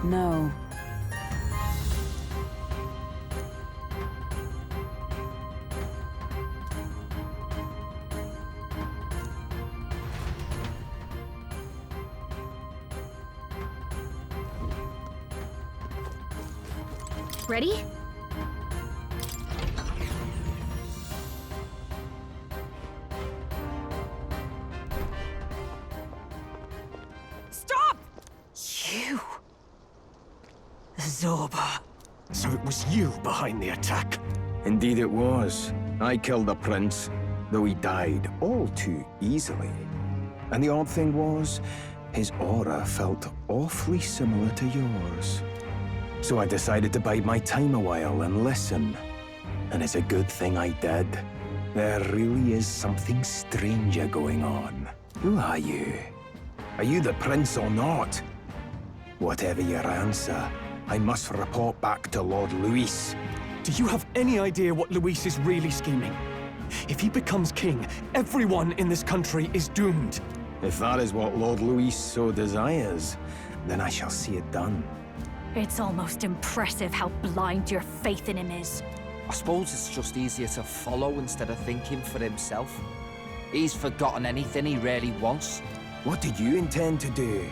No. Ready? Stop! You! Zorba. So it was you behind the attack? Indeed it was. I killed the prince, though he died all too easily. And the odd thing was, his aura felt awfully similar to yours. So I decided to bide my time a while and listen. And it's a good thing I did. There really is something stranger going on. Who are you? Are you the prince or not? Whatever your answer, I must report back to Lord Luis. Do you have any idea what Luis is really scheming? If he becomes king, everyone in this country is doomed. If that is what Lord Luis so desires, then I shall see it done. It's almost impressive how blind your faith in him is. I suppose it's just easier to follow instead of thinking for himself. He's forgotten anything he really wants. What did you intend to do?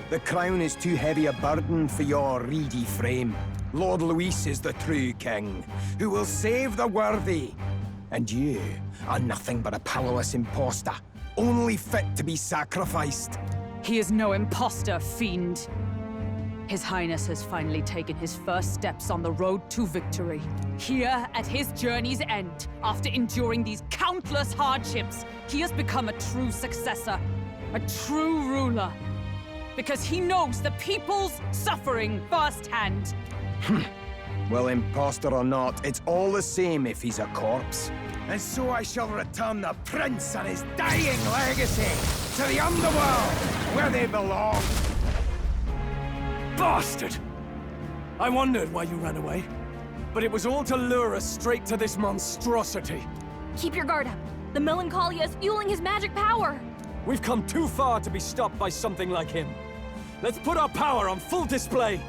The crown is too heavy a burden for your reedy frame. Lord Luis is the true king, who will save the worthy. And you are nothing but a powerless imposter, only fit to be sacrificed. He is no imposter, fiend. His Highness has finally taken his first steps on the road to victory. Here, at his journey's end, after enduring these countless hardships, he has become a true successor, a true ruler. Because he knows the people's suffering firsthand. Well, imposter or not, it's all the same if he's a corpse. And so I shall return the prince and his dying legacy to the underworld, where they belong. Bastard! I wondered why you ran away, but it was all to lure us straight to this monstrosity. Keep your guard up. The Melancholia is fueling his magic power. We've come too far to be stopped by something like him. Let's put our power on full display!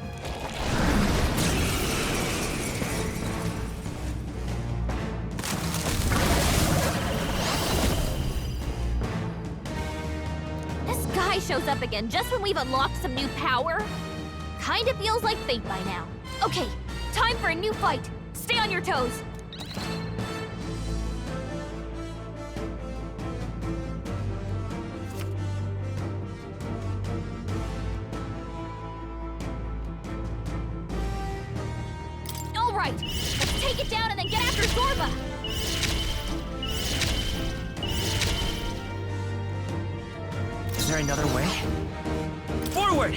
This guy shows up again just when we've unlocked some new power. Kinda feels like fate by now. Okay, time for a new fight. Stay on your toes. All right, let's take it down and then get after Zorba. Is there another way? Forward!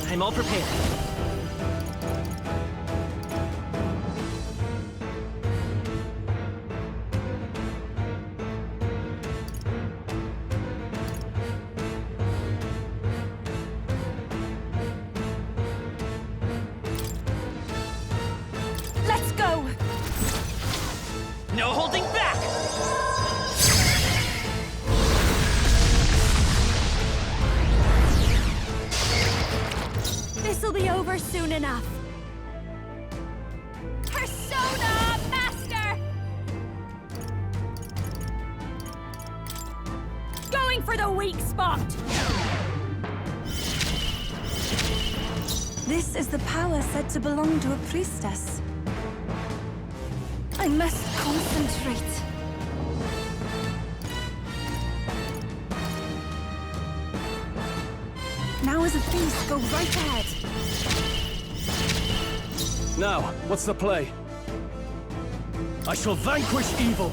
I'm all prepared. Let's go! No holding back! This'll be over soon enough. Persona Master! Going for the weak spot! This is the power said to belong to a priestess. I must concentrate. Now as a beast, go right ahead. Now, what's the play? I shall vanquish evil.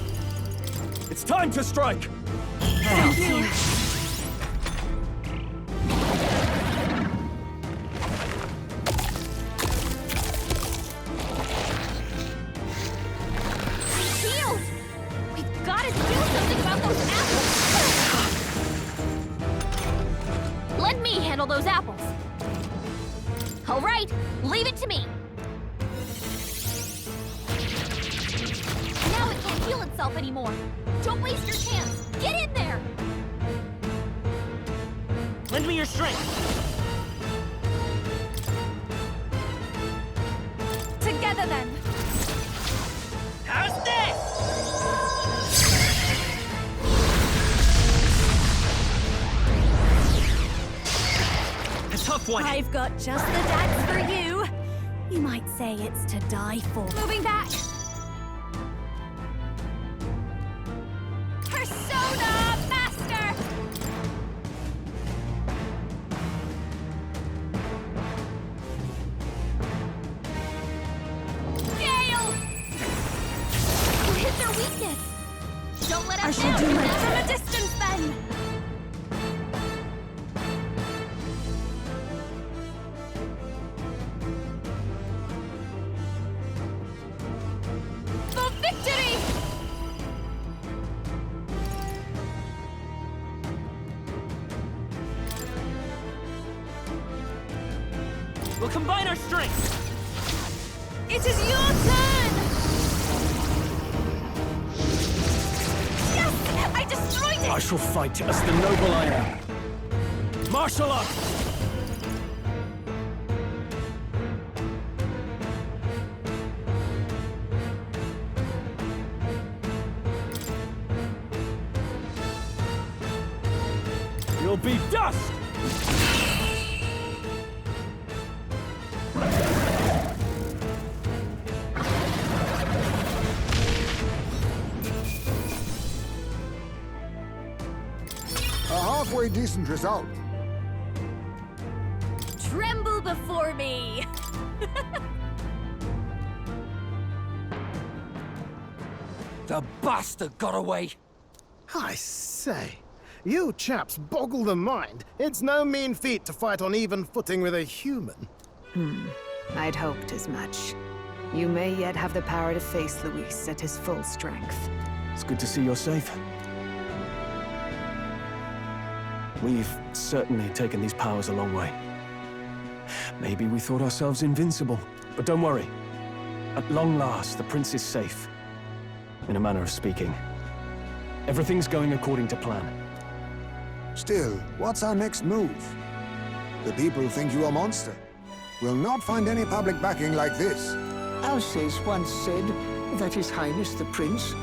It's time to strike! Thank you. Shield! We've got to do something about those apples! Let me handle those apples. All right, leave it to me. Now it can't heal itself anymore. Don't waste your chance. Get in there! Lend me your strength! together then. How's this? A tough one! I've got just the dance for you. You might say it's to die for. Moving back. Persona Master! Gale! You hit their weakness. Don't let us down. From a distance, then. For victory! We'll combine our strengths! It is your turn! Yes! I destroyed I it! shall fight as the noble I am. Martial arts! You'll be dust! A halfway decent result. Tremble before me! The bastard got away. I say, you chaps boggle the mind. It's no mean feat to fight on even footing with a human. I'd hoped as much. You may yet have the power to face Luis at his full strength. It's good to see you're safe. We've certainly taken these powers a long way. Maybe we thought ourselves invincible, but don't worry. At long last, the prince is safe. In a manner of speaking. Everything's going according to plan. Still, what's our next move? The people think you a monster. We'll not find any public backing like this. Alces once said that His Highness the Prince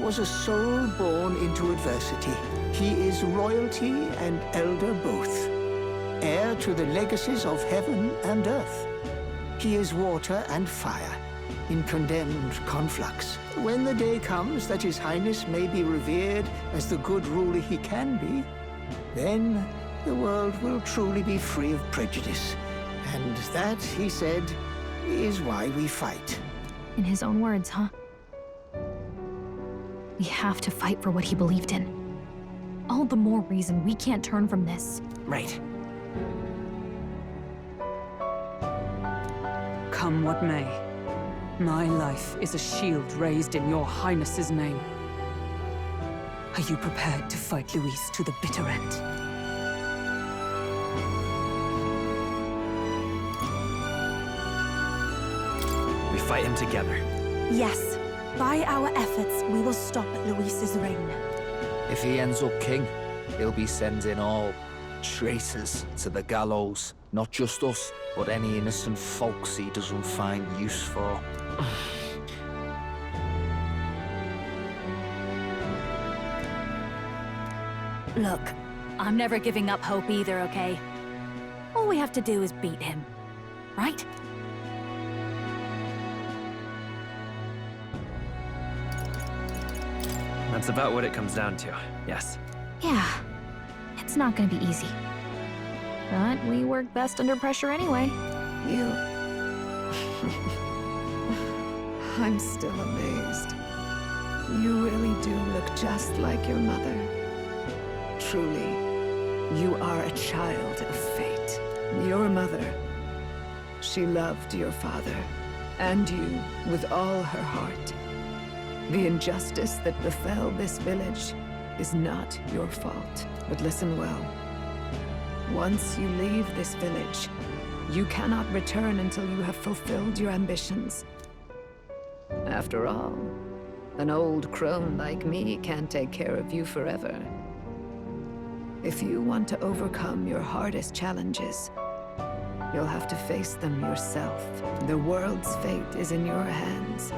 was a soul born into adversity. He is royalty and elder both, heir to the legacies of heaven and earth. He is water and fire, in condemned conflux. When the day comes that His Highness may be revered as the good ruler he can be, then the world will truly be free of prejudice. And that, he said, is why we fight. In his own words, huh? We have to fight for what he believed in. All the more reason we can't turn from this. Right. Come what may, my life is a shield raised in your highness's name. Are you prepared to fight Luis to the bitter end? We fight him together. Yes. By our efforts, we will stop Luis's reign. If he ends up king, he'll be sending all traitors to the gallows. Not just us, but any innocent folks he doesn't find use for. Look, I'm never giving up hope either, okay? All we have to do is beat him, right? That's about what it comes down to, yes. Yeah, it's not gonna be easy. But we work best under pressure anyway. You... I'm still amazed. You really do look just like your mother. Truly, you are a child of fate. Your mother, she loved your father, and you with all her heart. The injustice that befell this village is not your fault. But listen well. Once you leave this village, you cannot return until you have fulfilled your ambitions. After all, an old crone like me can't take care of you forever. If you want to overcome your hardest challenges, You'll have to face them yourself. The world's fate is in your hands.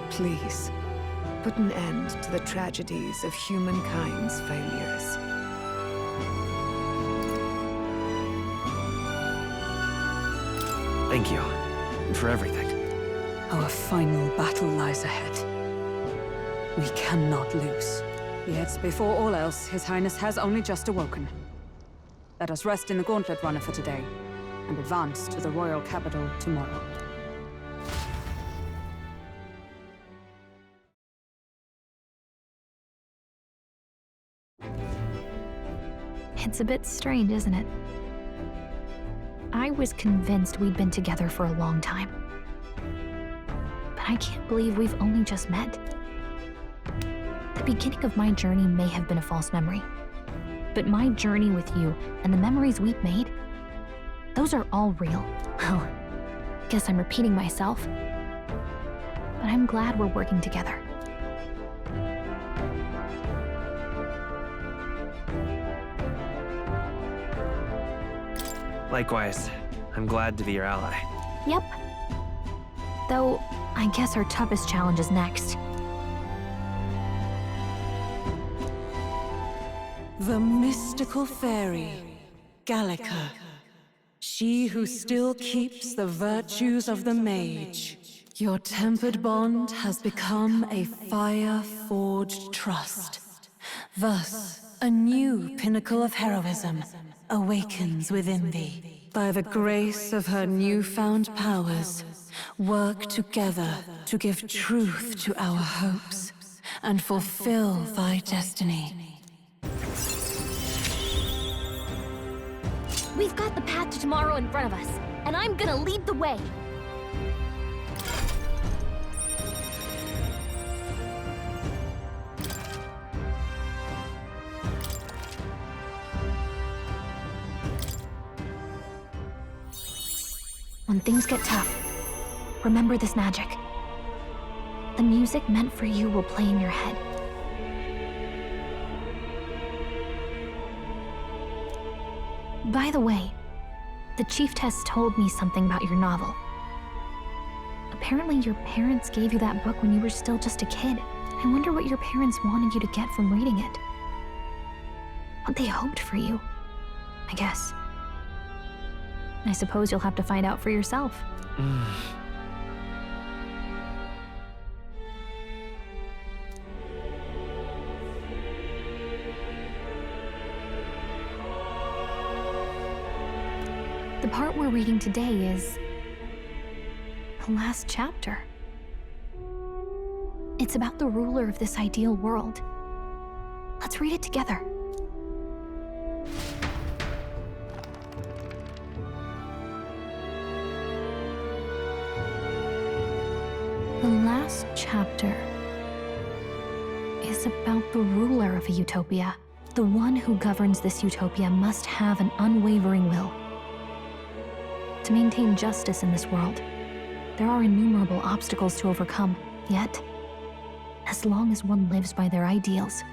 Please, put an end to the tragedies of humankind's failures. Thank you for everything. Our final battle lies ahead. We cannot lose. Yet, before all else, His Highness has only just awoken. Let us rest in the Gauntlet Runner for today, and advance to the royal capital tomorrow. It's a bit strange, isn't it? I was convinced we'd been together for a long time. But I can't believe we've only just met. The beginning of my journey may have been a false memory. But my journey with you and the memories we've made, those are all real. Oh, guess I'm repeating myself. But I'm glad we're working together. Likewise, I'm glad to be your ally. Yep. Though, I guess our toughest challenge is next. The mystical fairy, Gallica. She who still keeps the virtues of the mage. Your tempered bond has become a fire-forged trust. Thus, a new pinnacle of heroism awakens within thee. By the grace of her newfound powers, work together to give truth to our hopes and fulfill thy destiny. We've got the path to tomorrow in front of us, and I'm gonna lead the way. When things get tough, remember this magic. The music meant for you will play in your head. By the way, the chiefess told me something about your novel. Apparently your parents gave you that book when you were still just a kid. I wonder what your parents wanted you to get from reading it. What they hoped for you, I guess. I suppose you'll have to find out for yourself. The part we're reading today is the last chapter. It's about the ruler of this ideal world. Let's read it together. The last chapter is about the ruler of a utopia. The one who governs this utopia must have an unwavering will. To maintain justice in this world, there are innumerable obstacles to overcome. Yet, as long as one lives by their ideals,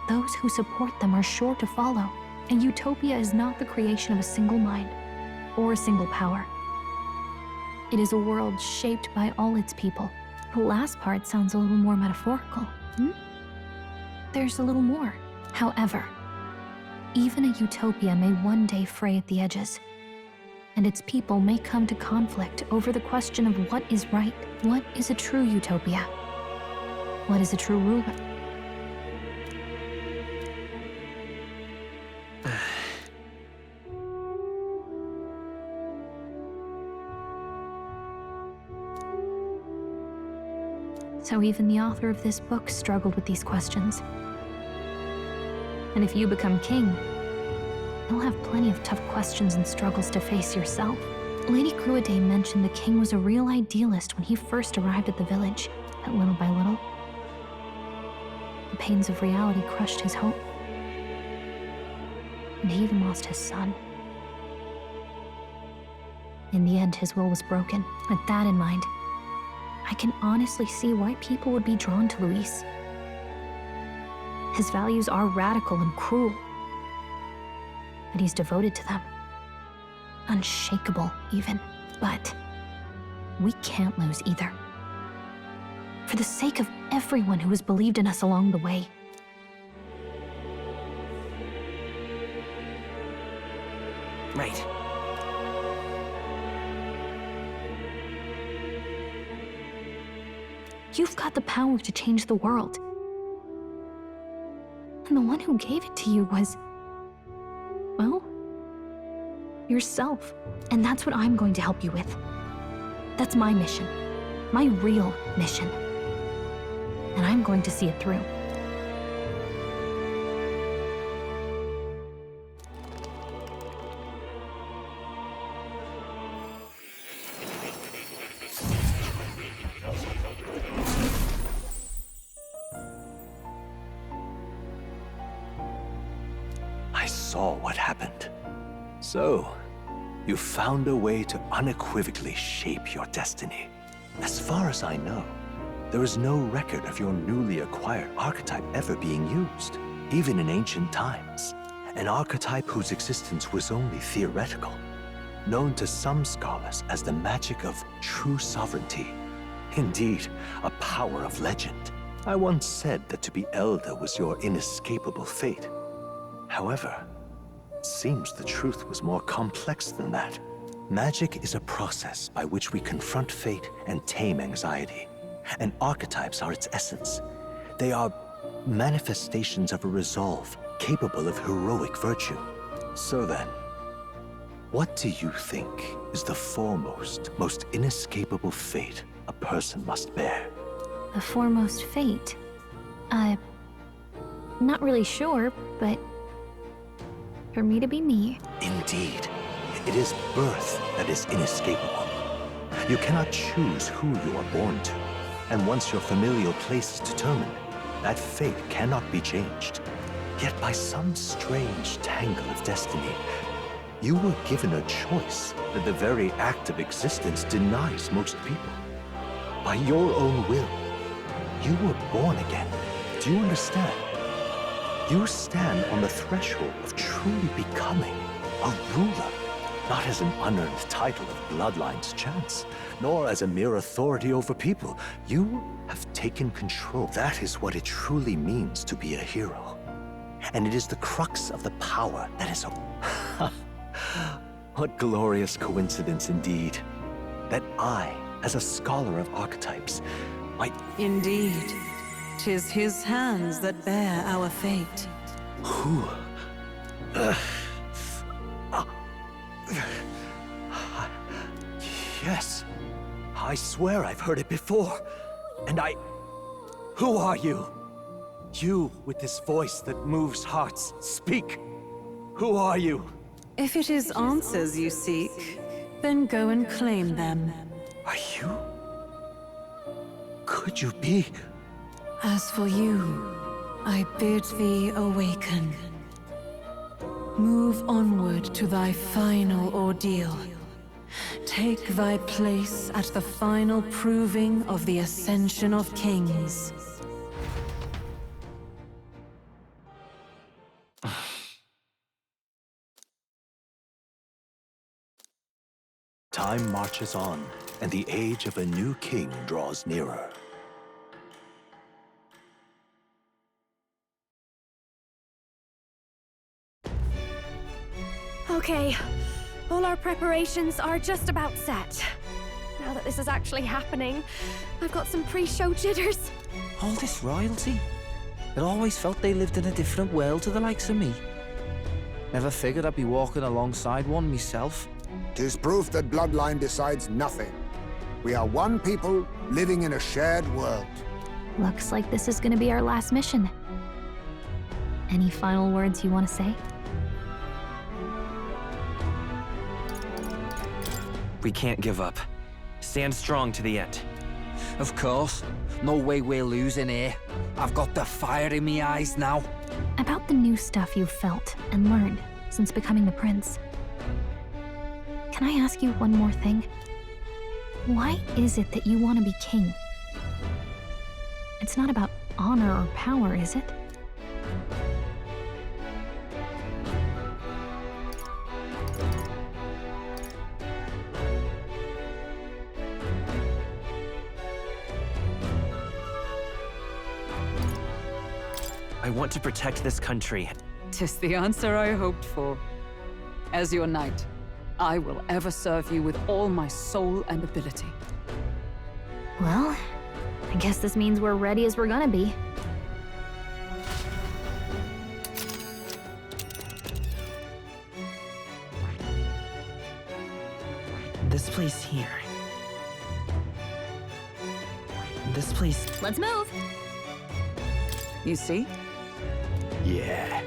those who support them are sure to follow. A utopia is not the creation of a single mind or a single power. It is a world shaped by all its people. The last part sounds a little more metaphorical. There's a little more. However, even a utopia may one day fray at the edges, and its people may come to conflict over the question of what is right. What is a true utopia? What is a true ruler? So even the author of this book struggled with these questions. And if you become king, you'll have plenty of tough questions and struggles to face yourself. Lady Cruiday mentioned the king was a real idealist when he first arrived at the village, but little by little, the pains of reality crushed his hope. And he even lost his son. In the end, his will was broken. With that in mind, I can honestly see why people would be drawn to Luis. His values are radical and cruel, but he's devoted to them. unshakable even. But we can't lose either. For the sake of everyone who has believed in us along the way. Right. You've got the power to change the world. And the one who gave it to you was, well, yourself. And that's what I'm going to help you with. That's my mission. My real mission. And I'm going to see it through. I saw what happened. So, you found a way to unequivocally shape your destiny. As far as I know, there is no record of your newly acquired archetype ever being used, even in ancient times. An archetype whose existence was only theoretical, known to some scholars as the magic of true sovereignty. Indeed, a power of legend. I once said that to be Elder was your inescapable fate. However, it seems the truth was more complex than that. Magic is a process by which we confront fate and tame anxiety. And archetypes are its essence. They are manifestations of a resolve capable of heroic virtue. So then, what do you think is the foremost, most inescapable fate a person must bear? The foremost fate? Not really sure, but for me to be me. Indeed, it is birth that is inescapable. You cannot choose who you are born to. And once your familial place is determined, that fate cannot be changed. Yet by some strange tangle of destiny, you were given a choice that the very act of existence denies most people. By your own will, you were born again. Do you understand? You stand on the threshold of truly becoming a ruler, not as an unearned title of bloodline's chance, nor as a mere authority over people. You have taken control. That is what it truly means to be a hero. And it is the crux of the power that is What glorious coincidence indeed, that I, as a scholar of archetypes, might... Indeed. 'Tis his hands that bear our fate. Who? Yes. I swear I've heard it before. And Who are you? You with this voice that moves hearts. Speak. Who are you? If it is answers you seek, then go and claim them. Are you? Could you be? As for you, I bid thee awaken. Move onward to thy final ordeal. Take thy place at the final proving of the Ascension of Kings. Time marches on, and the age of a new king draws nearer. Okay, all our preparations are just about set. Now that this is actually happening, I've got some pre-show jitters. All this royalty? It always felt they lived in a different world to the likes of me. Never figured I'd be walking alongside one myself. 'Tis proof that bloodline decides nothing. We are one people living in a shared world. Looks like this is gonna be our last mission. Any final words you want to say? We can't give up. Stand strong to the end. Of course. No way we're losing here. I've got the fire in my eyes now. About the new stuff you've felt and learned since becoming the prince. Can I ask you one more thing? Why is it that you want to be king? It's not about honor or power, is it? I want to protect this country. 'Tis the answer I hoped for. As your knight, I will ever serve you with all my soul and ability. Well, I guess this means we're ready as we're gonna be. This place here. This place. Let's move! You see? Yeah.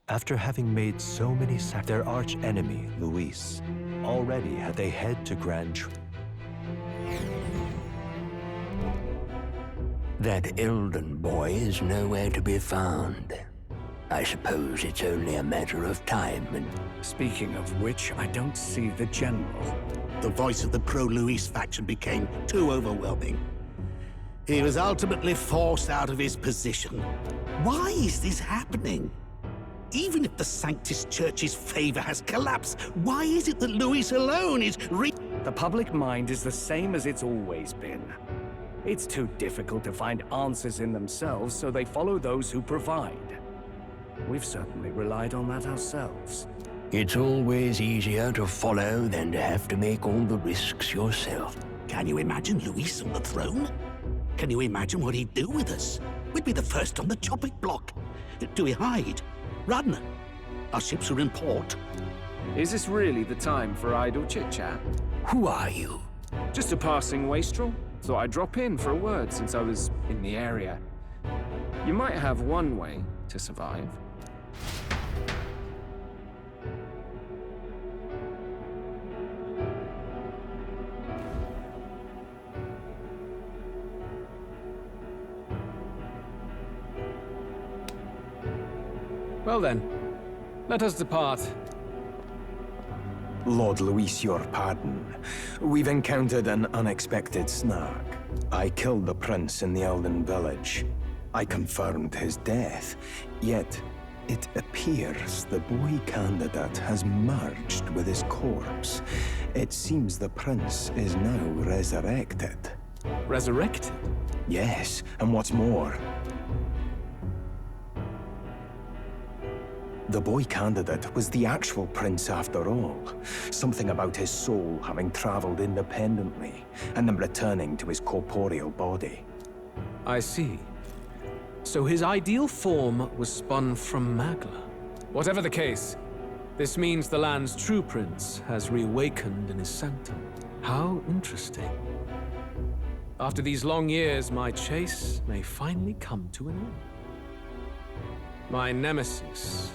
After having made so many their arch-enemy, Luis, already had they head to That Elden boy is nowhere to be found. I suppose it's only a matter of time and... Speaking of which, I don't see the general. The voice of the pro-Luis faction became too overwhelming. He was ultimately forced out of his position. Why is this happening? Even if the Sanctus Church's favor has collapsed, why is it that Luis alone is The public mind is the same as it's always been. It's too difficult to find answers in themselves, so they follow those who provide. We've certainly relied on that ourselves. It's always easier to follow than to have to make all the risks yourself. Can you imagine Luis on the throne? Can you imagine what he'd do with us? We'd be the first on the chopping block. Do we hide? Run? Our ships are in port. Is this really the time for idle chit-chat? Who are you? Just a passing wastrel. Thought I'd drop in for a word since I was in the area. You might have one way to survive. Well then, let us depart. Lord Luis, your pardon. We've encountered an unexpected snag. I killed the prince in the Elden village. I confirmed his death, yet it appears the boy candidate has merged with his corpse. It seems the prince is now resurrected. Resurrected? Yes, and what's more, the boy candidate was the actual prince after all. Something about his soul having traveled independently, and then returning to his corporeal body. I see. So his ideal form was spun from Magla. Whatever the case, this means the land's true prince has reawakened in his sanctum. How interesting. After these long years, my chase may finally come to an end. My nemesis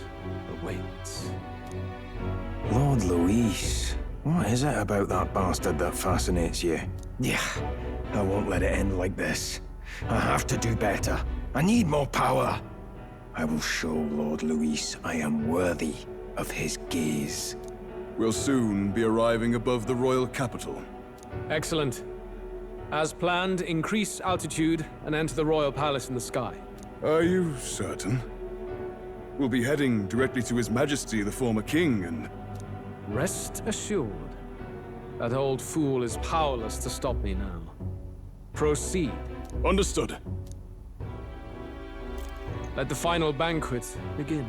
awaits. Lord Luis, what is it about that bastard that fascinates you? Yeah, I won't let it end like this. I have to do better. I need more power. I will show Lord Luis I am worthy of his gaze. We'll soon be arriving above the royal capital. Excellent. As planned, increase altitude and enter the royal palace in the sky. Are you certain? We'll be heading directly to His Majesty, the former king, and... Rest assured, that old fool is powerless to stop me now. Proceed. Understood. Let the final banquet begin.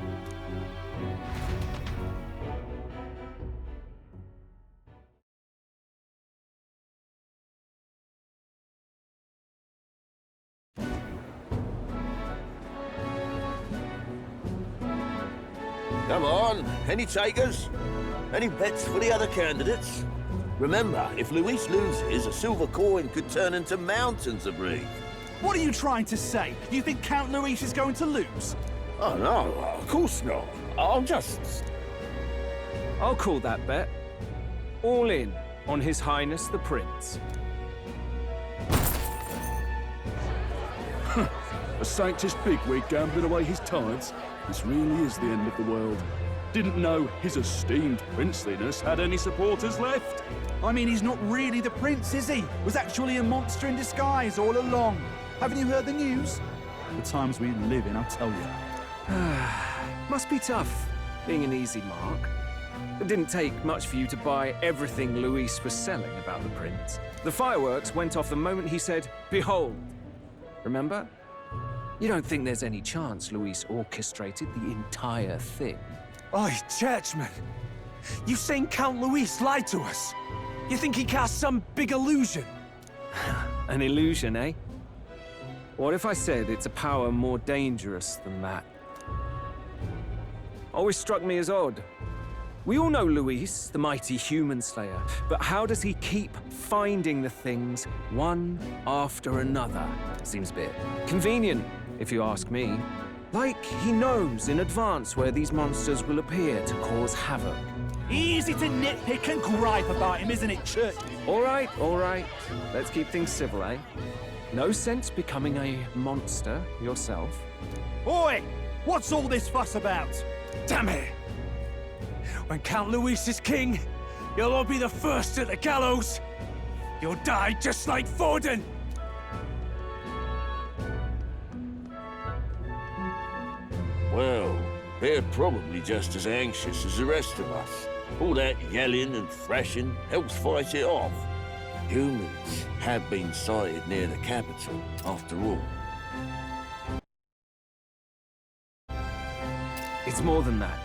Come on, any takers? Any bets for the other candidates? Remember, if Luis loses, a silver coin could turn into mountains of Reef. What are you trying to say? You think Count Luis is going to lose? Oh no, of course not. I'll call that bet. All in on His Highness the Prince. A Sanctus bigwig gambling away his tides? This really is the end of the world. Didn't know his esteemed princeliness had any supporters left. I mean, he's not really the prince, is he? Was actually a monster in disguise all along. Haven't you heard the news? The times we live in, I'll tell you. Must be tough, being an easy mark. It didn't take much for you to buy everything Luis was selling about the prince. The fireworks went off the moment he said, "Behold." Remember? You don't think there's any chance Luis orchestrated the entire thing? Oi, churchman! You saying Count Luis lied to us? You think he cast some big illusion? An illusion, eh? What if I said it's a power more dangerous than that? Always struck me as odd. We all know Luis, the mighty human slayer, but how does he keep finding the things one after another? Seems a bit convenient, if you ask me. Like he knows in advance where these monsters will appear to cause havoc. Easy to nitpick and gripe about him, isn't it, Church? All right. Let's keep things civil, eh? No sense becoming a monster yourself. Oi! What's all this fuss about? Damn it! When Count Luis is king, you'll all be the first at the gallows. You'll die just like Forden. Well, they're probably just as anxious as the rest of us. All that yelling and thrashing helps fight it off. Humans have been sighted near the capital, after all. It's more than that.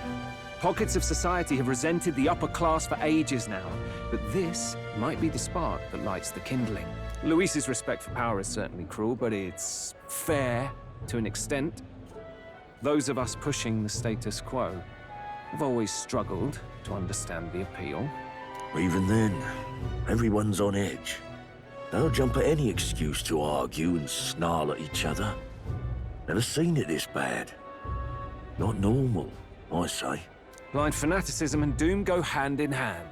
Pockets of society have resented the upper class for ages now, but this might be the spark that lights the kindling. Luis's respect for power is certainly cruel, but it's fair to an extent. Those of us pushing the status quo have always struggled to understand the appeal. Even then, everyone's on edge. They'll jump at any excuse to argue and snarl at each other. Never seen it this bad. Not normal, I say. Blind fanaticism and doom go hand in hand.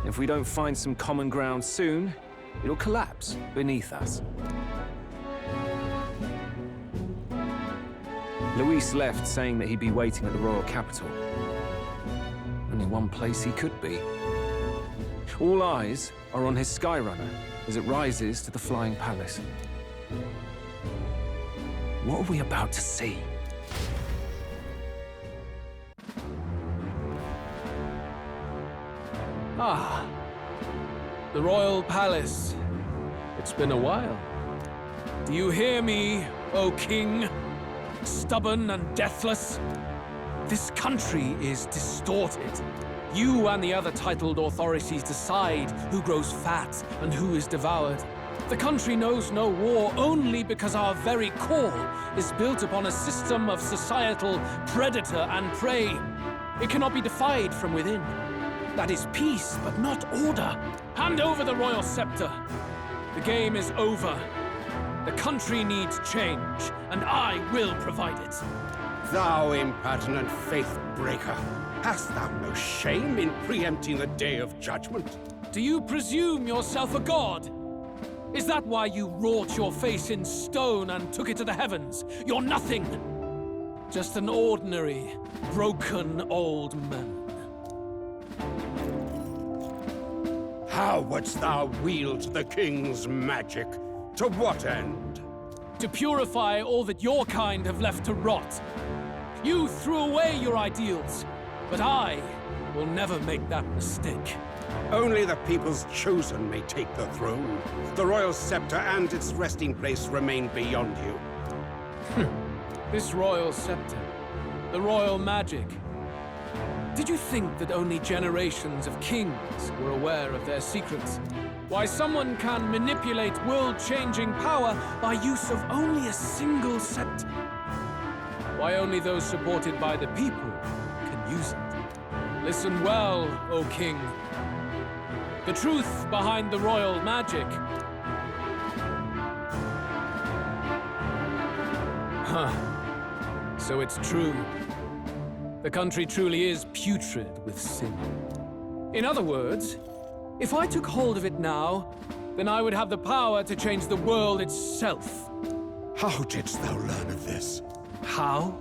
If we don't find some common ground soon, it'll collapse beneath us. Luis left saying that he'd be waiting at the royal capital. Only one place he could be. All eyes are on his Skyrunner as it rises to the flying palace. What are we about to see? Ah, the royal palace. It's been a while. Do you hear me, O king? Stubborn and deathless? This country is distorted. You and the other titled authorities decide who grows fat and who is devoured. The country knows no war only because our very core is built upon a system of societal predator and prey. It cannot be defied from within. That is peace, but not order. Hand over the royal scepter. The game is over. The country needs change, and I will provide it. Thou impertinent faith breaker, hast thou no shame in preempting the day of judgment? Do you presume yourself a god? Is that why you wrought your face in stone and took it to the heavens? You're nothing. Just an ordinary, broken old man. How wouldst thou wield the king's magic? To what end? To purify all that your kind have left to rot. You threw away your ideals, but I will never make that mistake. Only the people's chosen may take the throne. The royal scepter and its resting place remain beyond you. This royal scepter, the royal magic. Did you think that only generations of kings were aware of their secrets? Why someone can manipulate world-changing power by use of only a single scepter? Why only those supported by the people can use it? Listen well, O king. The truth behind the royal magic. Huh. So it's true. The country truly is putrid with sin. In other words, if I took hold of it now, then I would have the power to change the world itself. How didst thou learn of this? How?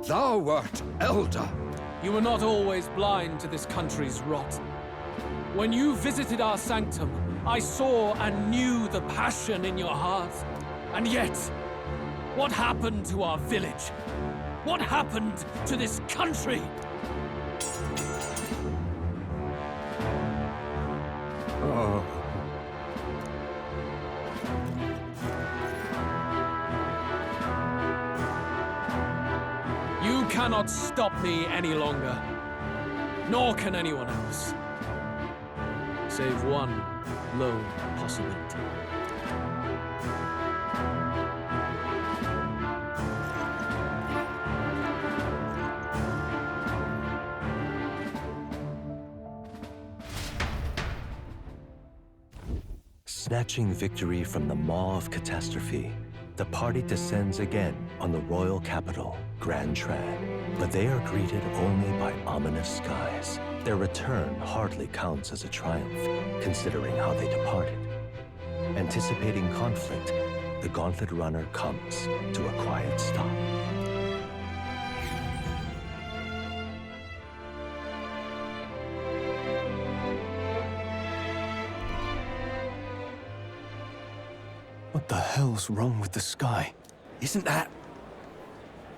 Thou wert elder. You were not always blind to this country's rot. When you visited our sanctum, I saw and knew the passion in your heart. And yet, what happened to our village? What happened to this country? Oh. You cannot stop me any longer. Nor can anyone else. Save one lone possibility. Snatching victory from the maw of catastrophe, the party descends again on the royal capital, Grand Trad. But they are greeted only by ominous skies. Their return hardly counts as a triumph, considering how they departed. Anticipating conflict, the Gauntlet Runner comes to a quiet stop. What the hell's wrong with the sky? Isn't that...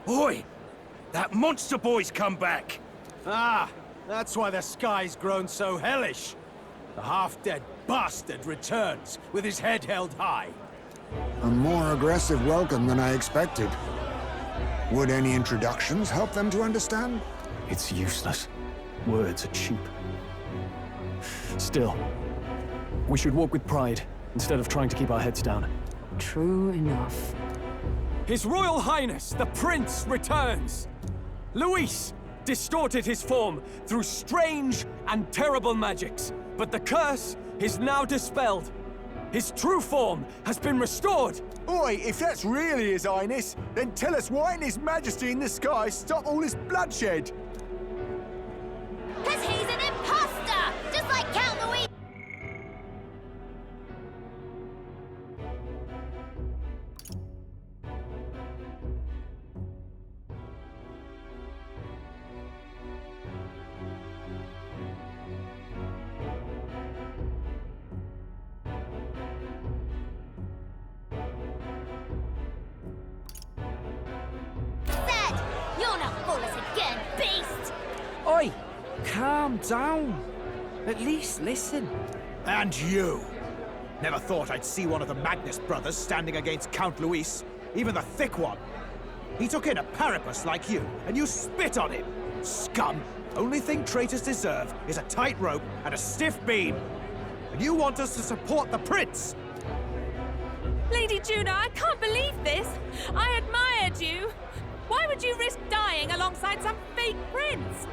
Oi! That monster boy's come back! Ah, that's why the sky's grown so hellish. The half-dead bastard returns with his head held high. A more aggressive welcome than I expected. Would any introductions help them to understand? It's useless. Words are cheap. Still, we should walk with pride instead of trying to keep our heads down. True enough. His Royal Highness, the Prince, returns! Luis distorted his form through strange and terrible magics, but the curse is now dispelled. His true form has been restored! Oi, if that's really His Highness, then tell us why didn't His Majesty in the sky stop all this bloodshed? 'Cause he's an imposter! Just like Count Louis! You're not fool us again, beast! Oi! Calm down. At least listen. And you! Never thought I'd see one of the Magnus brothers standing against Count Luis, even the thick one. He took in a Paripus like you, and you spit on him! Scum! Only thing traitors deserve is a tight rope and a stiff beam. And you want us to support the prince? Lady Juno, I can't believe this! I admired you! Why would you risk dying alongside some fake prince?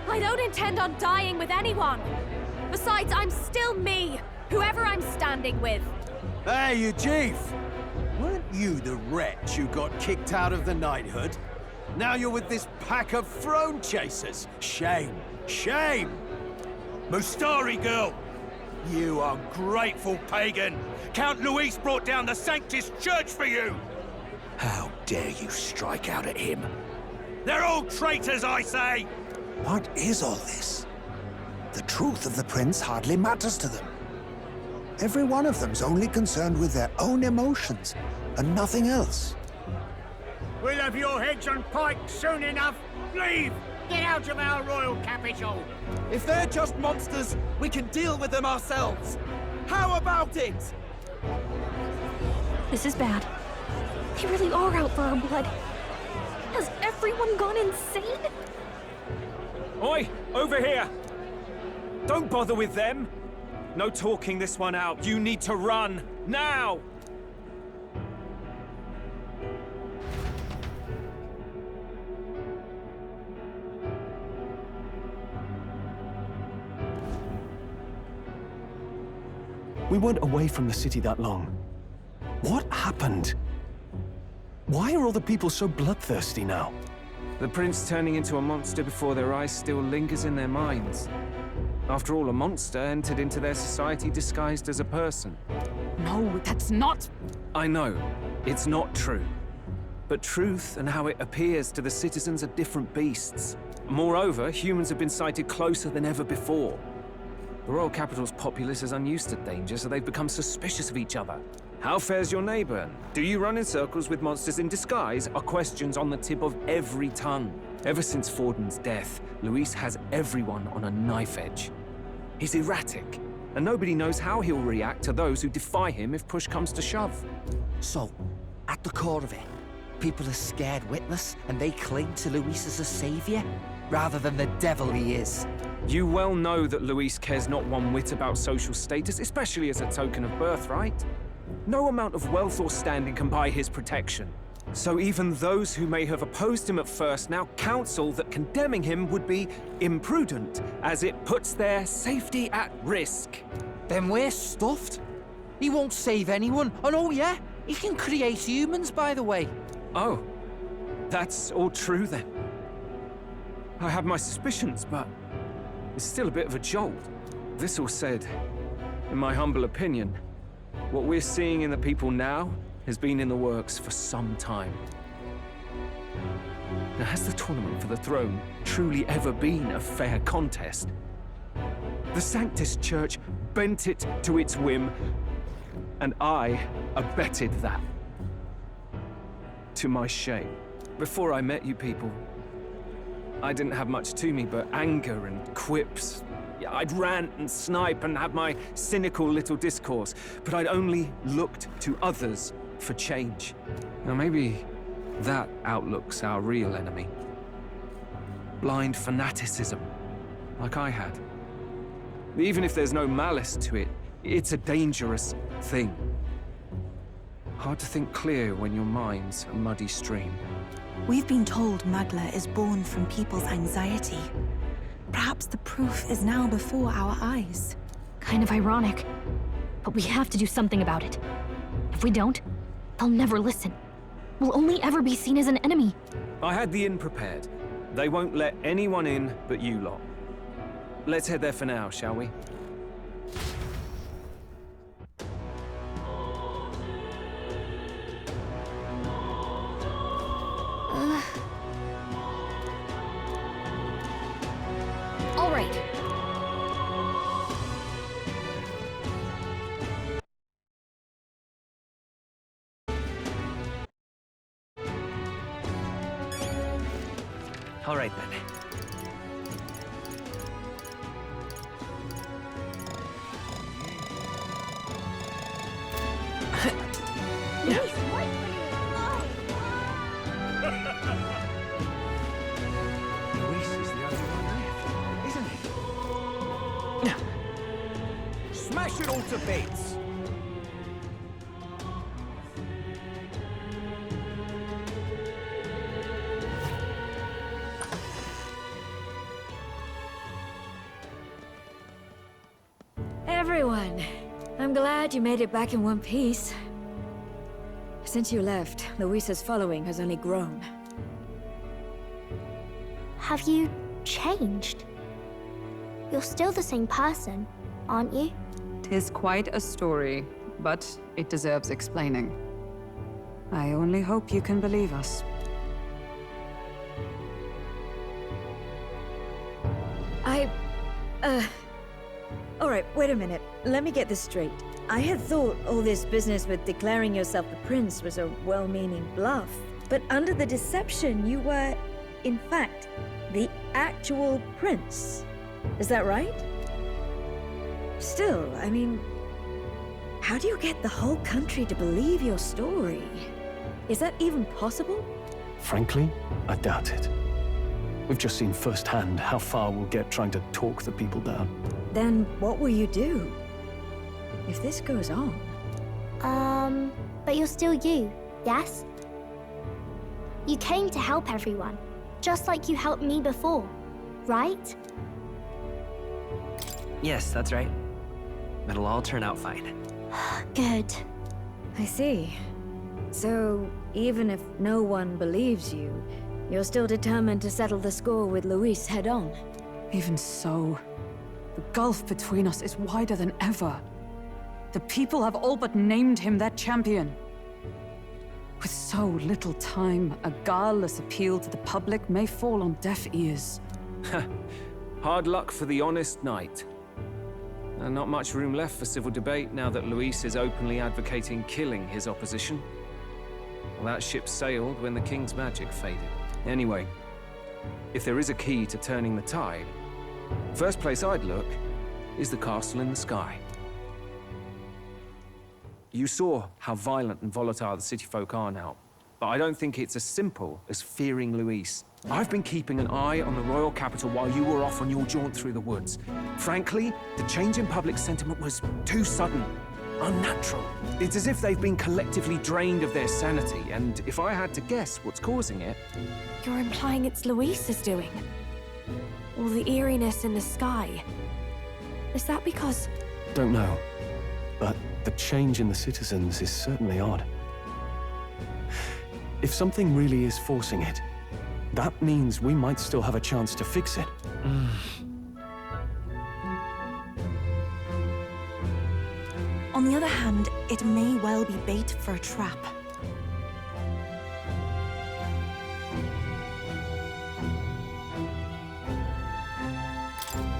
I don't intend on dying with anyone. Besides, I'm still me, whoever I'm standing with. Hey, you chief! Weren't you the wretch who got kicked out of the knighthood? Now you're with this pack of throne chasers. Shame! Shame! Mustari girl! You ungrateful pagan! Count Luis brought down the Sanctus Church for you! How dare you strike out at him? They're all traitors, I say! What is all this? The truth of the prince hardly matters to them. Every one of them's only concerned with their own emotions, and nothing else. We'll have your heads on pikes soon enough! Leave! Get out of our royal capital! If they're just monsters, we can deal with them ourselves. How about it? This is bad. They really are out for our blood. Has everyone gone insane? Oi! Over here! Don't bother with them! No talking this one out. You need to run! Now! We weren't away from the city that long. What happened? Why are all the people so bloodthirsty now? The prince turning into a monster before their eyes still lingers in their minds. After all, a monster entered into their society disguised as a person. No, that's not... I know, it's not true. But truth and how it appears to the citizens are different beasts. Moreover, humans have been sighted closer than ever before. The royal capital's populace is unused to danger, so they've become suspicious of each other. How fares your neighbor? Do you run in circles with monsters in disguise? Are questions on the tip of every tongue. Ever since Forden's death, Luis has everyone on a knife edge. He's erratic, and nobody knows how he'll react to those who defy him if push comes to shove. So, at the core of it, people are scared witless, and they cling to Luis as a savior, rather than the devil he is. You well know that Luis cares not one whit about social status, especially as a token of birthright. No amount of wealth or standing can buy his protection. So even those who may have opposed him at first now counsel that condemning him would be imprudent, as it puts their safety at risk. Then we're stuffed. He won't save anyone, and oh yeah, he can create humans, by the way. Oh, that's all true then. I have my suspicions, but it's still a bit of a jolt. This all said, in my humble opinion, what we're seeing in the people now has been in the works for some time. Now, has the tournament for the throne truly ever been a fair contest? The Sanctus Church bent it to its whim, and I abetted that. To my shame. Before I met you people, I didn't have much to me but anger and quips. I'd rant and snipe and have my cynical little discourse, but I'd only looked to others for change. Now maybe that outlook's our real enemy. Blind fanaticism, like I had. Even if there's no malice to it, it's a dangerous thing. Hard to think clear when your mind's a muddy stream. We've been told Magla is born from people's anxiety. Perhaps the proof is now before our eyes. Kind of ironic. But we have to do something about it. If we don't, they'll never listen. We'll only ever be seen as an enemy. I had the inn prepared. They won't let anyone in but you lot. Let's head there for now, shall we? All right. All right, then. Luis is the only one left, isn't he? Smash it all to bits! Everyone, I'm glad you made it back in one piece. Since you left, Luis's following has only grown. Have you changed? You're still the same person, aren't you? 'Tis quite a story, but it deserves explaining. I only hope you can believe us. Alright, wait a minute. Let me get this straight. I had thought all this business with declaring yourself the prince was a well-meaning bluff. But under the deception, you were, in fact, the actual prince. Is that right? Still, I mean, how do you get the whole country to believe your story? Is that even possible? Frankly, I doubt it. We've just seen firsthand how far we'll get trying to talk the people down. Then what will you do? If this goes on... But you're still you, yes? You came to help everyone, just like you helped me before, right? Yes, that's right. It'll all turn out fine. Good. I see. So, even if no one believes you, you're still determined to settle the score with Luis head-on? Even so, the gulf between us is wider than ever. The people have all but named him their champion. With so little time, a guileless appeal to the public may fall on deaf ears. Hard luck for the honest knight. And not much room left for civil debate now that Luis is openly advocating killing his opposition. Well, that ship sailed when the king's magic faded. Anyway, if there is a key to turning the tide, first place I'd look is the castle in the sky. You saw how violent and volatile the city folk are now, but I don't think it's as simple as fearing Luis. I've been keeping an eye on the royal capital while you were off on your jaunt through the woods. Frankly, the change in public sentiment was too sudden, unnatural. It's as if they've been collectively drained of their sanity, and if I had to guess what's causing it... You're implying it's Luis's doing? All the eeriness in the sky. Is that because... Don't know, but the change in the citizens is certainly odd. If something really is forcing it, that means we might still have a chance to fix it. On the other hand, it may well be bait for a trap.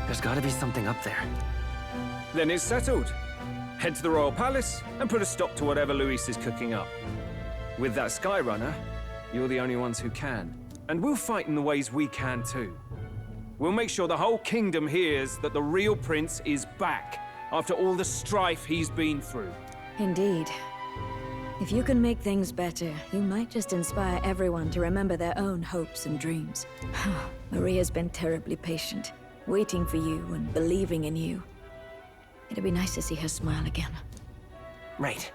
There's gotta be something up there. Then it's settled. Head to the royal palace and put a stop to whatever Luis is cooking up. With that Skyrunner, you're the only ones who can. And we'll fight in the ways we can too. We'll make sure the whole kingdom hears that the real prince is back after all the strife he's been through. Indeed. If you can make things better, you might just inspire everyone to remember their own hopes and dreams. Maria's been terribly patient, waiting for you and believing in you. It'd be nice to see her smile again. Right.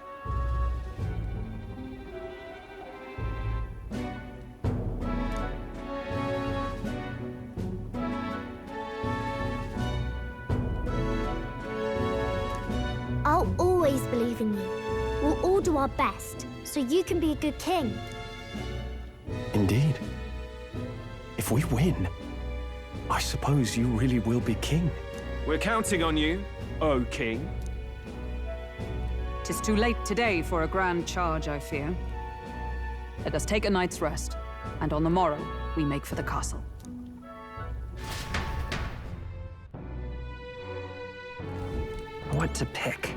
I'll always believe in you. We'll all do our best, so you can be a good king. Indeed. If we win, I suppose you really will be king. We're counting on you, O king. 'Tis too late today for a grand charge, I fear. Let us take a night's rest, and on the morrow, we make for the castle. What to pick?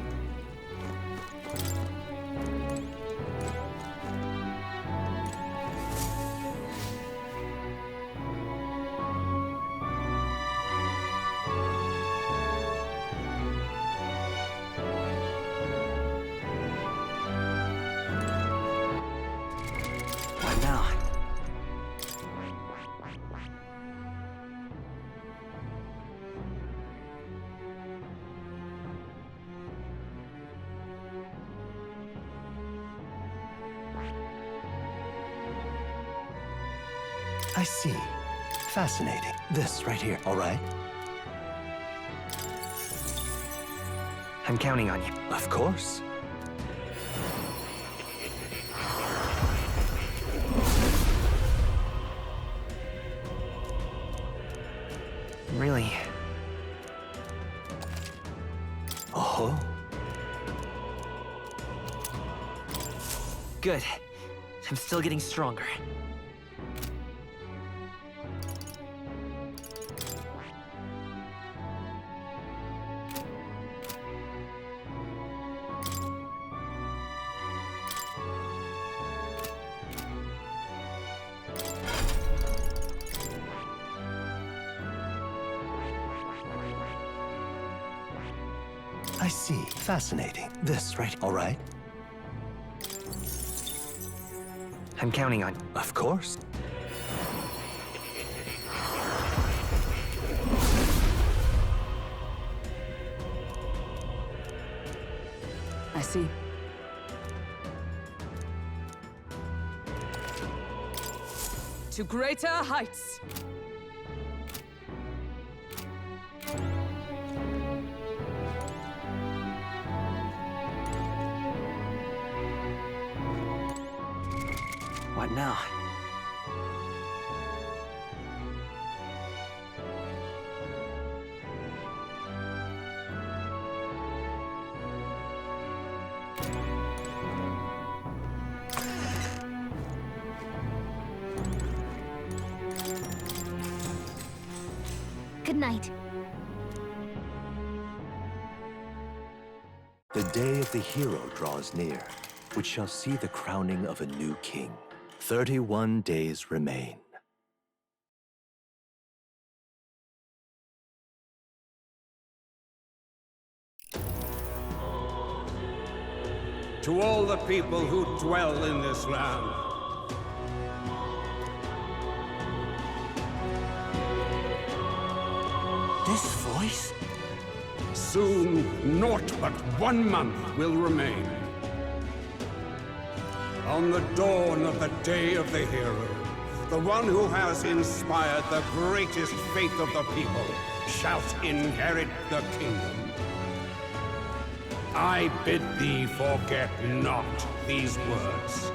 What now? I see. Fascinating. This right here, all right? I'm counting on you. Of course. Really? Oh? Good. I'm still getting stronger. I see. Fascinating. This right, all right? I'm counting on you. Of course. I see. To greater heights! What now? Good night. day of the hero draws near, which shall see the crowning of a new king. 31 days remain. To all the people who dwell in this land, this voice? Soon, naught but 1 month will remain. On the dawn of the day of the hero, the one who has inspired the greatest faith of the people shall inherit the kingdom. I bid thee forget not these words.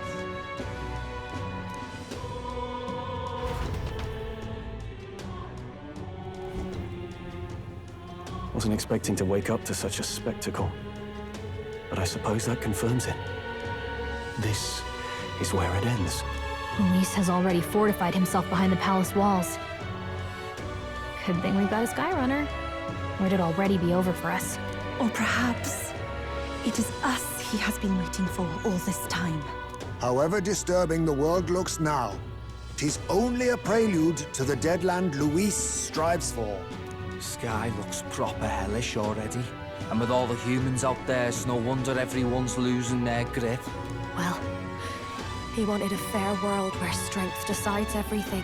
Wasn't expecting to wake up to such a spectacle, but I suppose that confirms it. This is where it ends. Luis has already fortified himself behind the palace walls. Good thing we've got a Skyrunner, or it'd already be over for us. Or perhaps it is us he has been waiting for all this time. However disturbing the world looks now, 'tis only a prelude to the deadland Luis strives for. Sky looks proper hellish already. And with all the humans out there, it's no wonder everyone's losing their grip. Well, he wanted a fair world where strength decides everything.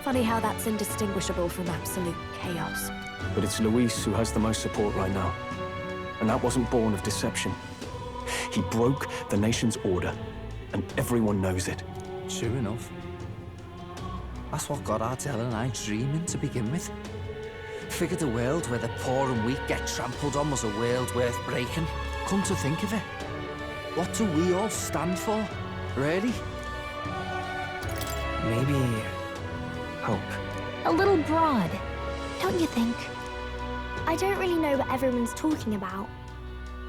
Funny how that's indistinguishable from absolute chaos. But it's Luis who has the most support right now. And that wasn't born of deception. He broke the nation's order, and everyone knows it. True enough. That's what got Ardell and I dreaming to begin with. Figured a world where the poor and weak get trampled on was a world worth breaking. Come to think of it, what do we all stand for, really? Maybe hope. A little broad, don't you think? I don't really know what everyone's talking about,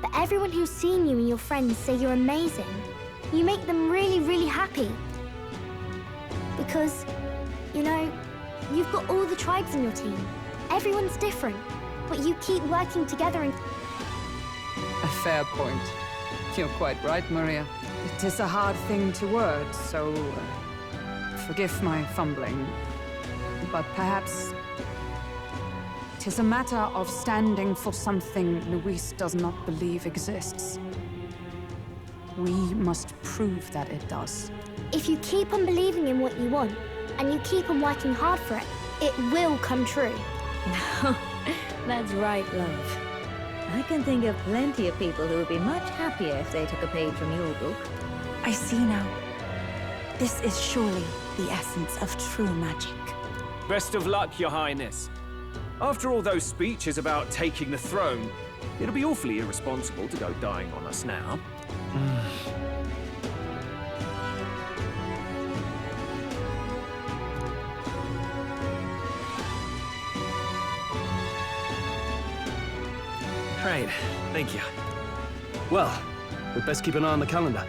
but everyone who's seen you and your friends say you're amazing. You make them really, really happy. Because, you know, you've got all the tribes in your team. Everyone's different, but you keep working together and... A fair point. You're quite right, Maria. It is a hard thing to word, so... forgive my fumbling. But perhaps... 'tis a matter of standing for something Luis does not believe exists. We must prove that it does. If you keep on believing in what you want, and you keep on working hard for it, it will come true. That's right, love. I can think of plenty of people who would be much happier if they took a page from your book. I see now. This is surely the essence of true magic. Best of luck, Your Highness. After all those speeches about taking the throne, it'll be awfully irresponsible to go dying on us now. Right, thank you. Well, we'd best keep an eye on the calendar.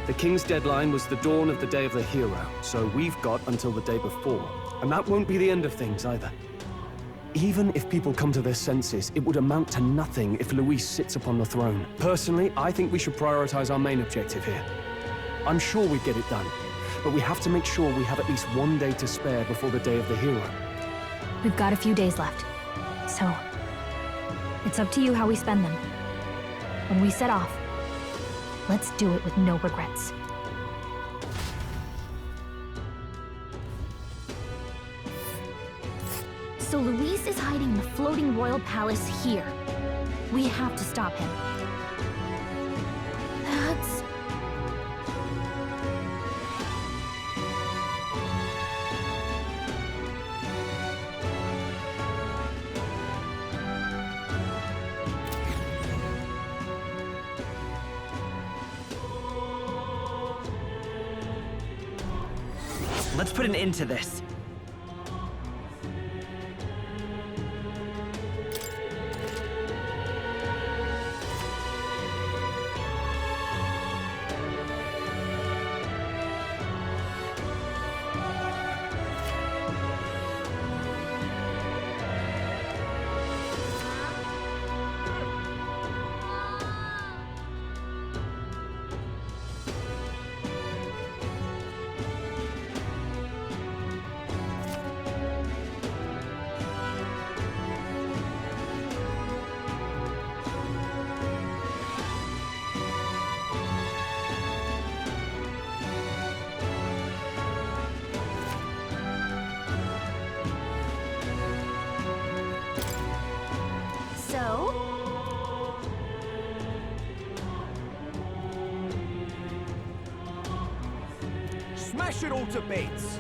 The king's deadline was the dawn of the day of the hero, so we've got until the day before. And that won't be the end of things either. Even if people come to their senses, it would amount to nothing if Luis sits upon the throne. Personally, I think we should prioritize our main objective here. I'm sure we'd get it done, but we have to make sure we have at least 1 day to spare before the day of the hero. We've got a few days left, so it's up to you how we spend them. When we set off, let's do it with no regrets. So Luis is hiding in the floating royal palace here. We have to stop him. That's... Let's put an end to this. Smash it all to bits!